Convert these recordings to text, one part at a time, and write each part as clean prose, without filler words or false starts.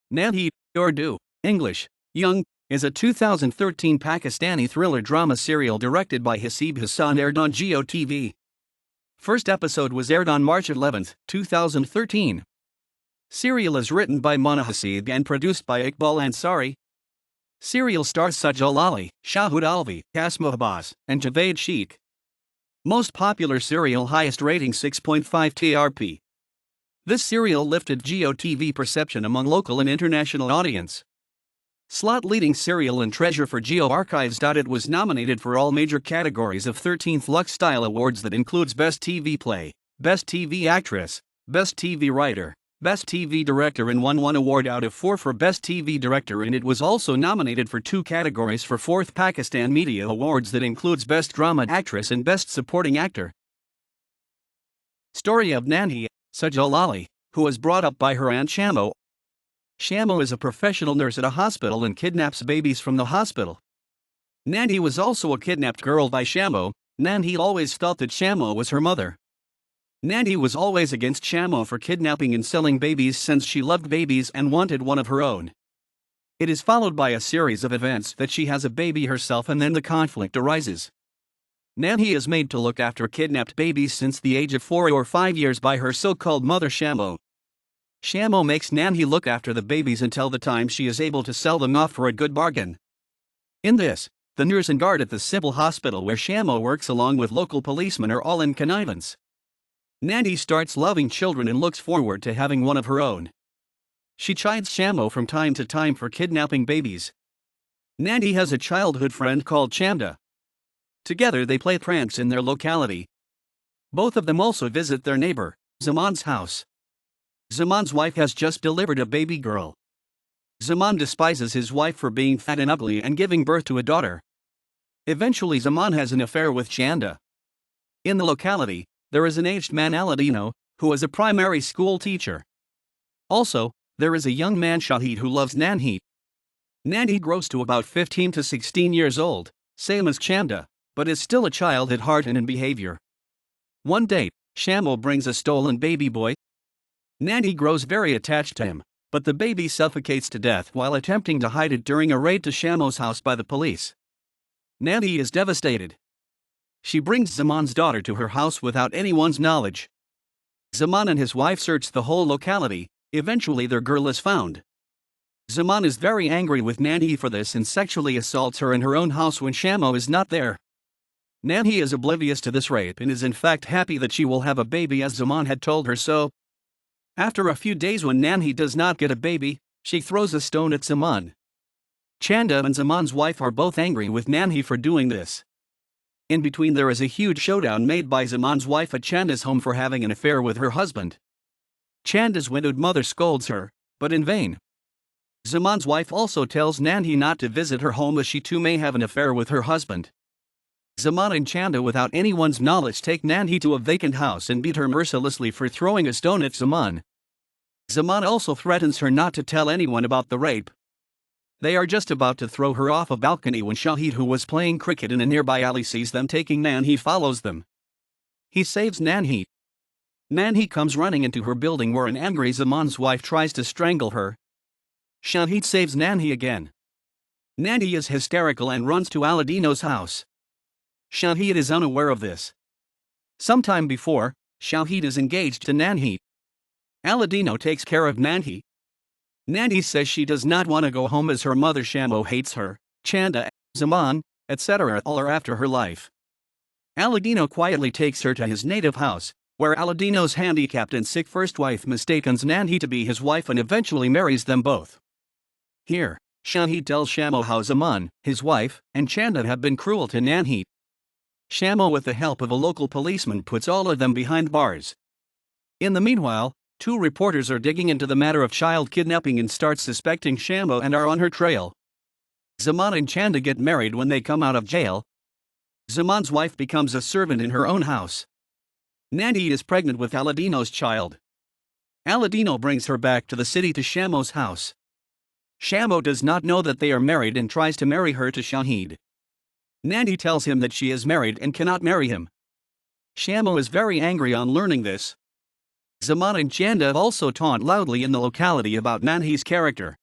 Nanhi, Urdu, English, Young, is a 2013 Pakistani thriller drama serial directed by Haseeb Hassan, aired on Geo TV. First episode was aired on March 11, 2013. Serial is written by Mona Haseeb and produced by Iqbal Ansari. Serial stars Sajal Ali, Shahood Alvi, Asma, Abbas, and Javaid Sheikh. Most popular serial, highest rating 6.5 TRP. This serial lifted Geo TV perception among local and international audience. Slot leading serial and treasure for Geo Archives. It was nominated for all major categories of 13th Lux Style Awards, that includes Best TV Play, Best TV Actress, Best TV Writer, Best TV Director, and won 1 award out of 4 for Best TV Director, and it was also nominated for 2 categories for 4th Pakistan Media Awards, that includes Best Drama Actress and Best Supporting Actor. Story of Nanhi, Sajal Ali, who was brought up by her aunt Shamo. Shamo is a professional nurse at a hospital and kidnaps babies from the hospital. Nanhi was also a kidnapped girl by Shamo. Nanhi always thought that Shamo was her mother. Nanhi was always against Shamo for kidnapping and selling babies, since she loved babies and wanted one of her own. It is followed by a series of events that she has a baby herself, and then the conflict arises. Nanhi is made to look after kidnapped babies since the age of 4 or 5 years by her so-called mother Shamo. Shamo makes Nanhi look after the babies until the time she is able to sell them off for a good bargain. In this, the nurse and guard at the civil hospital where Shamo works along with local policemen are all in connivance. Nanhi starts loving children and looks forward to having one of her own. She chides Shamo from time to time for kidnapping babies. Nanhi has a childhood friend called Chanda. Together they play pranks in their locality. Both of them also visit their neighbor, Zaman's house. Zaman's wife has just delivered a baby girl. Zaman despises his wife for being fat and ugly and giving birth to a daughter. Eventually Zaman has an affair with Chanda. In the locality, there is an aged man, Aladino, who is a primary school teacher. Also, there is a young man, Shahid, who loves Nanhi. Nanhi grows to about 15 to 16 years old, same as Chanda, but is still a child at heart and in behavior. One day, Shamo brings a stolen baby boy. Nanhi grows very attached to him, but the baby suffocates to death while attempting to hide it during a raid to Shamo's house by the police. Nanhi is devastated. She brings Zaman's daughter to her house without anyone's knowledge. Zaman and his wife search the whole locality. Eventually their girl is found. Zaman is very angry with Nanhi for this and sexually assaults her in her own house when Shamo is not there. Nanhi is oblivious to this rape and is in fact happy that she will have a baby, as Zaman had told her so. After a few days, when Nanhi does not get a baby, she throws a stone at Zaman. Chanda and Zaman's wife are both angry with Nanhi for doing this. In between there is a huge showdown made by Zaman's wife at Chanda's home for having an affair with her husband. Chanda's widowed mother scolds her, but in vain. Zaman's wife also tells Nanhi not to visit her home, as she too may have an affair with her husband. Zaman and Chanda, without anyone's knowledge, take Nanhi to a vacant house and beat her mercilessly for throwing a stone at Zaman. Zaman also threatens her not to tell anyone about the rape. They are just about to throw her off a balcony when Shahid, who was playing cricket in a nearby alley, sees them taking Nanhi, follows them. He saves Nanhi. Nanhi comes running into her building, where an angry Zaman's wife tries to strangle her. Shahid saves Nanhi again. Nanhi is hysterical and runs to Aladino's house. Shahid is unaware of this. Sometime before, Shahid is engaged to Nanhi. Aladino takes care of Nanhi. Nanhi says she does not want to go home as her mother Shamo hates her. Chanda, Zaman, etc. all are after her life. Aladino quietly takes her to his native house, where Aladino's handicapped and sick first wife mistakes Nanhi to be his wife and eventually marries them both. Here, Shahid tells Shamo how Zaman, his wife, and Chanda have been cruel to Nanhi. Shamo, with the help of a local policeman, puts all of them behind bars. In the meanwhile, 2 reporters are digging into the matter of child kidnapping and start suspecting Shamo and are on her trail. Zaman and Chanda get married when they come out of jail. Zaman's wife becomes a servant in her own house. Nanhi is pregnant with Aladino's child. Aladino brings her back to the city to Shamo's house. Shamo does not know that they are married and tries to marry her to Shahid. Nanhi tells him that she is married and cannot marry him. Shamo is very angry on learning this. Zaman and Chanda also taunt loudly in the locality about Nanhi's character.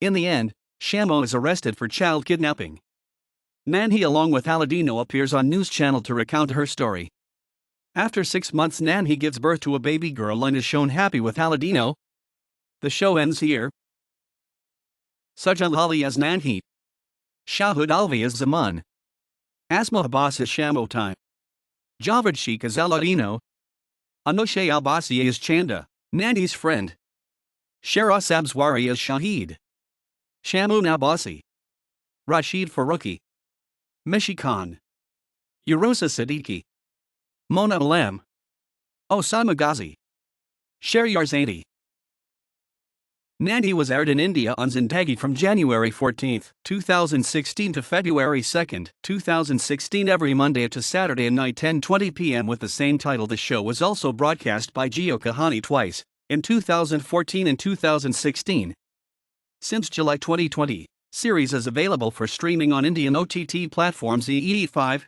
In the end, Shamo is arrested for child kidnapping. Nanhi along with Aladino appears on news channel to recount her story. After 6 months, Nanhi gives birth to a baby girl and is shown happy with Aladino. The show ends here. Sajal Ali as Nanhi. Shahood Alvi as Zaman. Asma Abbas as Shamo time. Javaid Sheikh as Aladino. Anushay Abbasi as Chanda, Nanhi's friend. Shera Sabzwari as Shahid. Shamoon Abbasi. Rashid Faruqi. Meshi Khan. Yurusa Siddiqui. Mona Haseeb. Osama Ghazi. Sheryar Zaidi. Nanhi was aired in India on Zindagi from January 14, 2016 to February 2, 2016 every Monday to Saturday night 10:20 p.m. with the same title. The show was also broadcast by Geo TV twice, in 2014 and 2016. Since July 2020, series is available for streaming on Indian OTT platforms E5,